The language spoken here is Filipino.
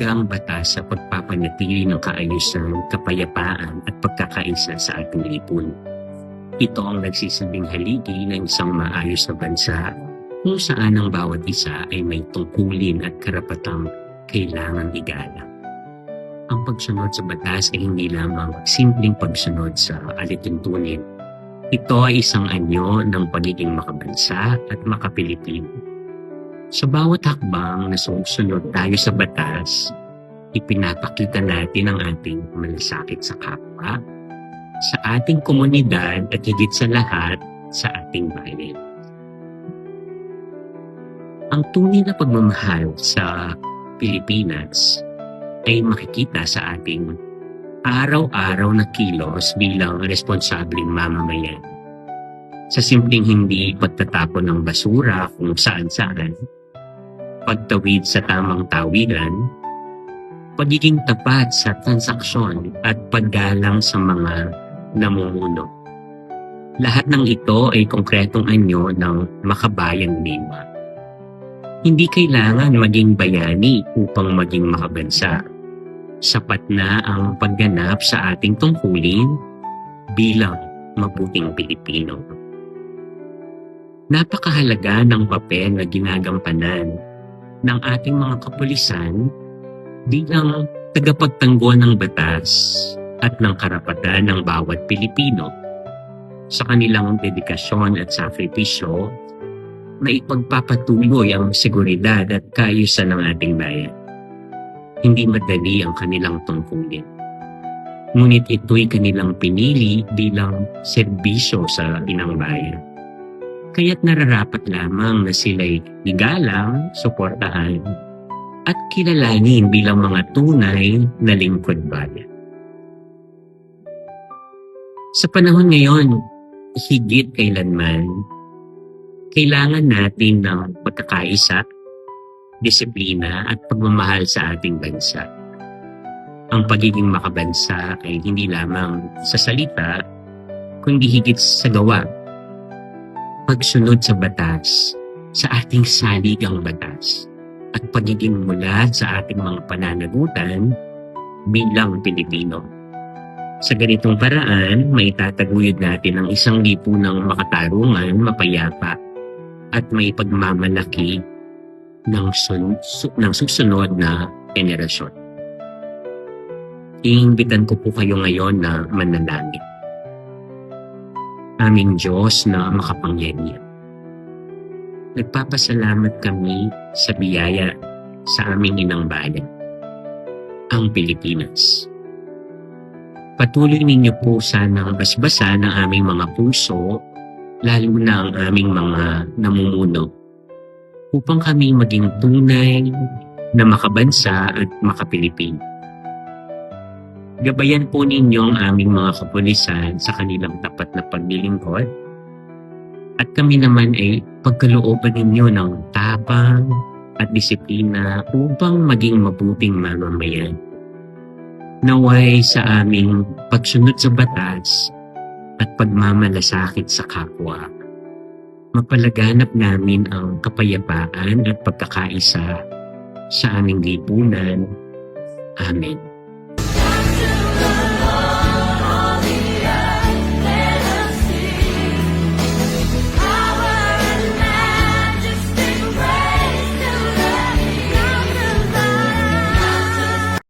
mahalagang batas sa pagpapanatili ng kaayusan, kapayapaan at pagkakaisa sa ating lipunan. Ito ang nagsisabing haligi ng isang maayos na bansa kung saan ang bawat isa ay may tungkulin at karapatang kailangang igalang. Ang pagsunod sa batas ay hindi lamang simpleng pagsunod sa alituntunin. Ito ay isang anyo ng pagiging makabansa at makapilipino. Sa bawat hakbang na sumusunod tayo sa batas, ipinapakita natin ang ating malasakit sa kapwa, sa ating komunidad at higit sa lahat sa ating bayan. Ang tunay na pagmamahal sa Pilipinas ay makikita sa ating araw-araw na kilos bilang responsableng mamamayan. Sa simpleng hindi pagtatapon ng basura kung saan-saan, pagtawid sa tamang tawiran, pagiging tapat sa transaksyon at paggalang sa mga namumuno. Lahat ng ito ay konkretong anyo ng makabayang diwa. Hindi kailangan maging bayani upang maging makabansa. Sapat na ang pagganap sa ating tungkulin bilang mabuting Pilipino. Napakahalaga ng papel na ginagampanan ng ating mga kapulisan bilang tagapagtanggol ng batas at ng karapatan ng bawat Pilipino sa kanilang dedikasyon at sakripisyo na ipagpapatuloy ang seguridad at kaayusan ng ating bayan. Hindi madali ang kanilang tungkulin. Ngunit ito'y kanilang pinili bilang serbisyo sa inang bayan. Kaya't nararapat lamang na sila'y igalang, suportahan, at kilalanin bilang mga tunay na lingkod bayan. Sa panahon ngayon, higit kailanman, kailangan natin ng pagkakaisa, disiplina at pagmamahal sa ating bansa. Ang pagiging makabansa ay hindi lamang sa salita, kundi higit sa gawa. Pagsunod sa batas, sa ating saligang batas, at pagiging mulat sa ating mga pananagutan bilang Pilipino. Sa ganitong paraan, may tataguyod natin ang isang lipunang makatarungan, mapayapa, at may pagmamalaki ng susunod na henerasyon. Iimbitan ko po kayo ngayon na manalangin. Aming Diyos na makapangyarihan, nagpapasalamat kami sa biyaya sa aming inang bayan, ang Pilipinas. Patuloy ninyo po sanang basbasan ang aming mga puso, lalo na ang aming mga namumuno, upang kami maging tunay na makabansa at makapilipino. Gabayan po ninyo ang aming mga kapulisan sa kanilang tapat na paglilingkod, at kami naman ay pagkalooban ninyo ng tapang at disiplina upang maging mabuting mamamayan. Naway sa aming pagsunod sa batas at pagmamalasakit sa kapwa, mapalaganap namin ang kapayapaan at pagkakaisa sa aming lipunan. Amen.